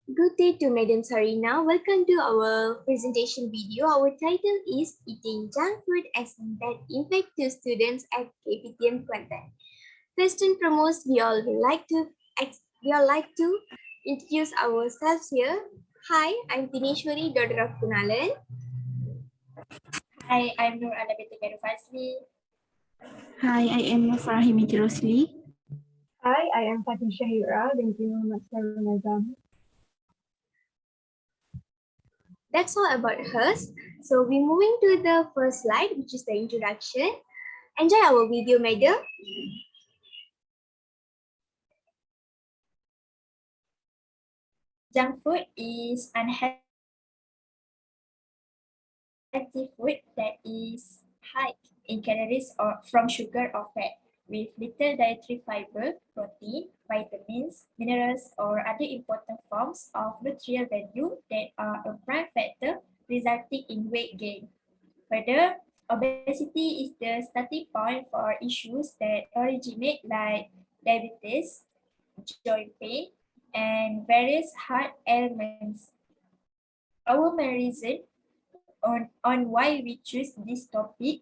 Good day to Madam Sarina. Welcome to our presentation video. Our title is Eating Junk Food as That Impact to Students at KPTM Kelantan. First and foremost, we all like to introduce ourselves here. Hi, I'm THINESWARI, daughter of GUNALAN. Hi, I'm binti FAZLI. Hi, I am FARAHIN ROSLEE. Hi, I am FATIN SYAHIRAH, BINTI SARULNAZAM. That's all about us. So we're moving to the first slide, which is the introduction. Enjoy our video, madam. Junk food is unhealthy food that is high in calories or from sugar or fat, with little dietary fiber, protein, vitamins, minerals, or other important forms of nutritional value that are a prime factor resulting in weight gain. Further, obesity is the starting point for issues that originate like diabetes, joint pain, and various heart ailments. Our main reason on why we choose this topic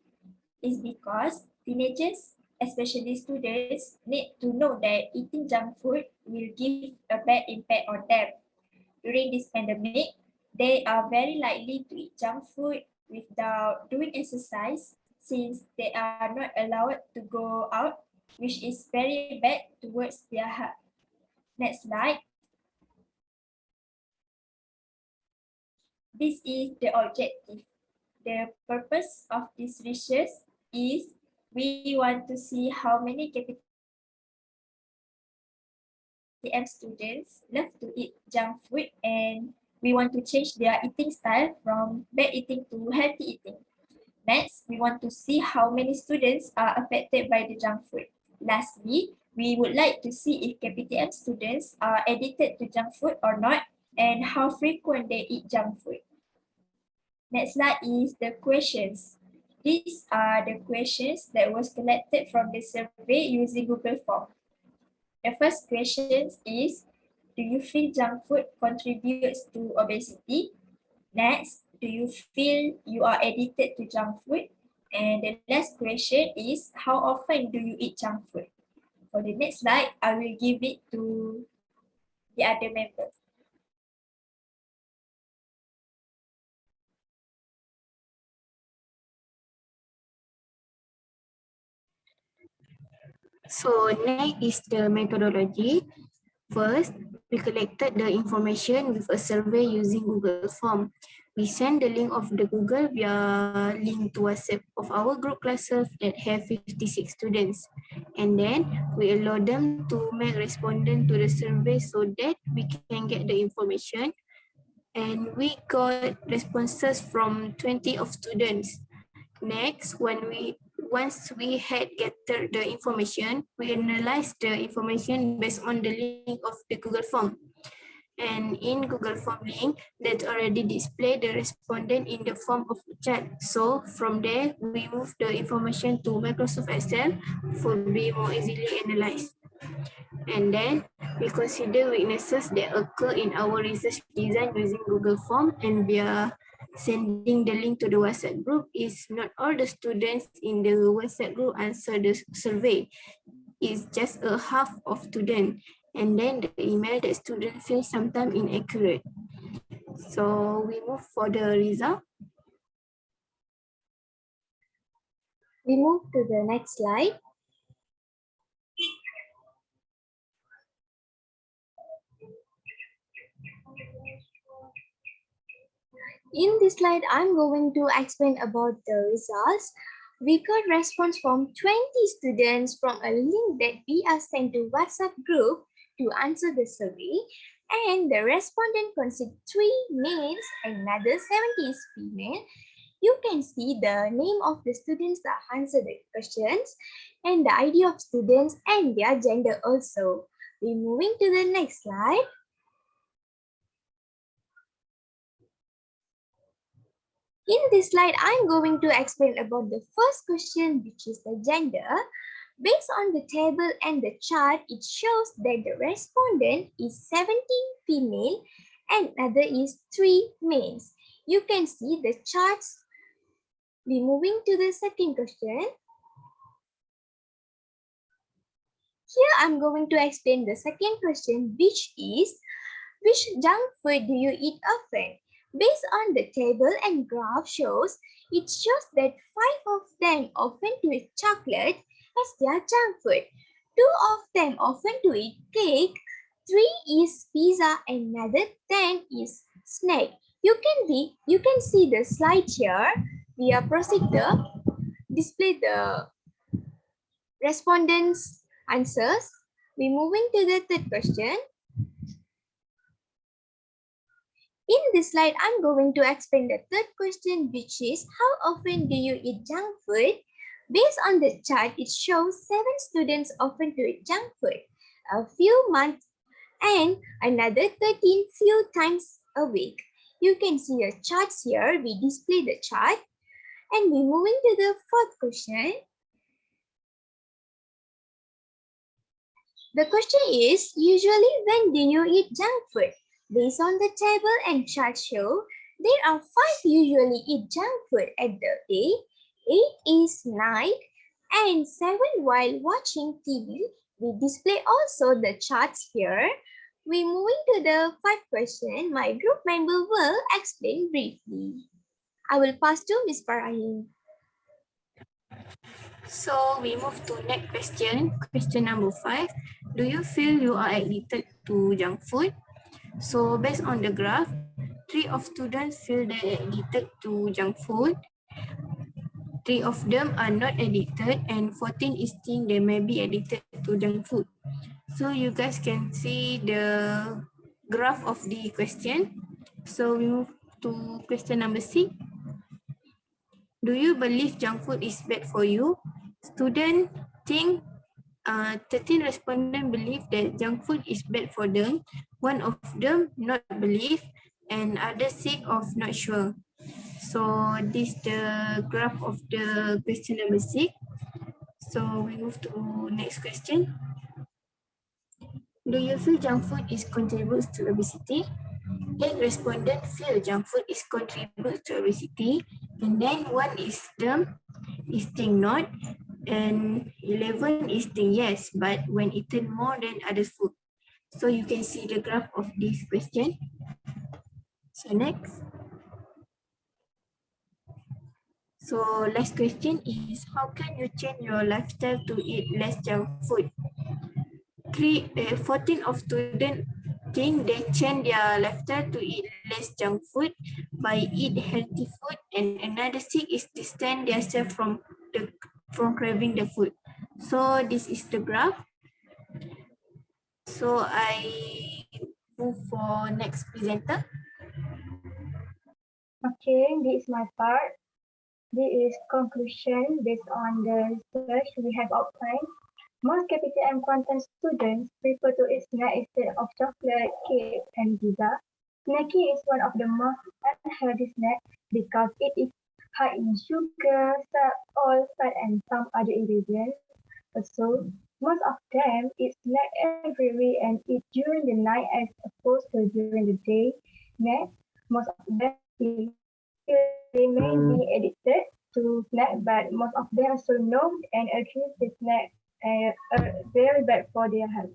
is because teenagers, especially students, need to know that eating junk food will give a bad impact on them. During this pandemic, they are very likely to eat junk food without doing exercise since they are not allowed to go out, which is very bad towards their health. Next slide. This is the objective. The purpose of this research is we want to see how many KPTM students love to eat junk food, and we want to change their eating style from bad eating to healthy eating. Next, we want to see how many students are affected by the junk food. Lastly, we would like to see if KPTM students are addicted to junk food or not, and how frequent they eat junk food. Next slide is the questions. These are the questions that was collected from the survey using Google Form. The first question is, do you feel junk food contributes to obesity? Next, do you feel you are addicted to junk food? And the last question is, how often do you eat junk food? For the next slide, I will give it to the other members. So next is the methodology. First, we collected the information with a survey using Google Form. We send the link of the Google via link to WhatsApp of our group classes that have 56 students. And then we allow them to make respondent to the survey so that we can get the information. And we got responses from 20 of students. Next, once we had gathered the information, we analyzed the information based on the link of the Google Form. And in Google Form link, that already display the respondent in the form of a chart. So from there, we move the information to Microsoft Excel for be more easily analyzed. And then we consider weaknesses that occur in our research design using Google Form, and via sending the link to the WhatsApp group. Is not all the students in the WhatsApp group answer the survey. It's just a half of students. And then the email that student feels sometimes inaccurate. So we move for the result. We move to the next slide. In this slide, I'm going to explain about the results. We got response from 20 students from a link that we are sent to WhatsApp group to answer the survey. And the respondent consists 3 males and another 70 is female. You can see the name of the students that answer the questions and the ID of students and their gender also. We're moving to the next slide. In this slide, I'm going to explain about the first question, which is the gender. Based on the table and the chart, it shows that the respondent is 70 female and another is 3 mains. You can see the charts. We moving to the second question. Here I'm going to explain the second question, which is, which junk food do you eat often? Based on the table and graph shows, it shows that 5 of them often to eat chocolate as their junk food. 2 of them often to eat cake. 3 is pizza and another 10 is snack. You can see the slide here. We are proceed to display the respondents' answers. We moving to the third question. In this slide, I'm going to explain the third question, which is, how often do you eat junk food? Based on the chart, it shows 7 students often to eat junk food a few months and another 13 few times a week. You can see the charts here. We display the chart. And we're moving to the fourth question. The question is, usually when do you eat junk food? Based on the table and chart show, there are 5 usually eat junk food at the day, 8 is night, and 7 while watching TV. We display also the charts here. We moving to the 5th question. My group member will explain briefly. I will pass to Ms. Farahin. So we move to next question. Question number 5. Do you feel you are addicted to junk food? So based on the graph, 3 of students feel they are addicted to junk food. 3 of them are not addicted and 14 is think they may be addicted to junk food. So you guys can see the graph of the question. So we move to question number 6. Do you believe junk food is bad for you? Student think 13 respondents believe that junk food is bad for them. 1 of them not believe and other 6 of not sure. So this is the graph of the question number 6. So we move to next question. Do you feel junk food is contributes to obesity? 8 respondents feel junk food is contributes to obesity, and then 1 is them is think not, and 11 is think yes, but when eaten more than other food. So you can see the graph of this question. So next. So last question is, how can you change your lifestyle to eat less junk food? 14 of students think they change their lifestyle to eat less junk food by eat healthy food, and another 6 is distance themselves from craving the food. So this is the graph. So I move for next presenter. Okay, this is my part. This is conclusion based on the research we have outlined. Most capital and quantum students prefer to eat snack instead of chocolate, cake, and pizza. Snacking is one of the most unhealthy snacks because it is high in sugar, salt, oil, fat, and some other ingredients. Also, most of them eat snack every week and eat during the night as opposed to during the day. Next, most of them feel they may be addicted to snack, but most of them also know and agree the snack are very bad for their health.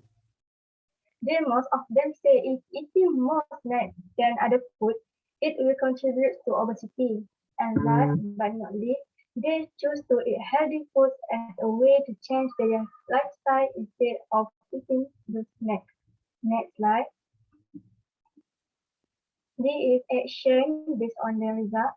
Then most of them say if eating more snacks than other food, it will contribute to obesity. And last but not least, they choose to eat healthy foods as a way to change their lifestyle instead of eating the snacks. Next slide. This is action based on the result.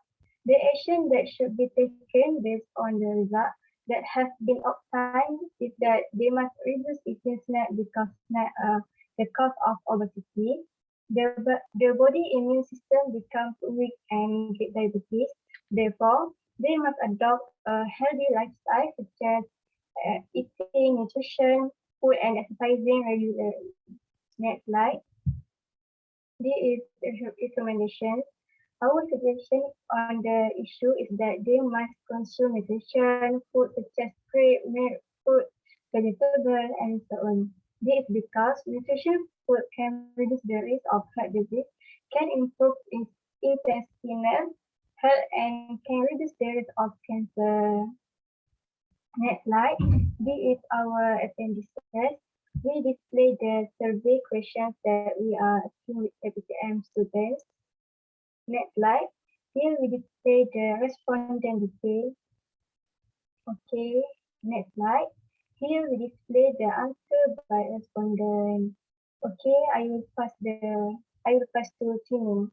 The action that should be taken based on the result that have been obtained is that they must reduce eating snack because snack are the cause of obesity. Their body immune system becomes weak and get diabetes. Therefore, they must adopt a healthy lifestyle such as eating, nutrition, food, and exercising regularly. Next slide. This is the recommendation. Our suggestion on the issue is that they must consume nutrition, food such as grape, milk, fruit, vegetable, and so on. This is because nutrition food can reduce the risk of heart disease, can improve intestinal health and can reduce the risk of cancer. Next slide. This is our appendices. We display the survey questions that we are asking with KPTM students. Next slide. Here we display the respondent details. Okay. Next slide. Here we display the answer by respondent. Okay, I will pass to Tinu.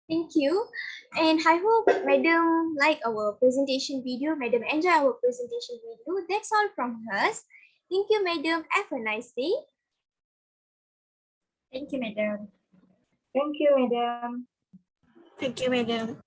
Thank you. And I hope Madam like our presentation video. Madam enjoy our presentation video. That's all from us. Thank you, Madam. Have a nice day. Thank you, madam. Thank you, madam. Thank you, madam.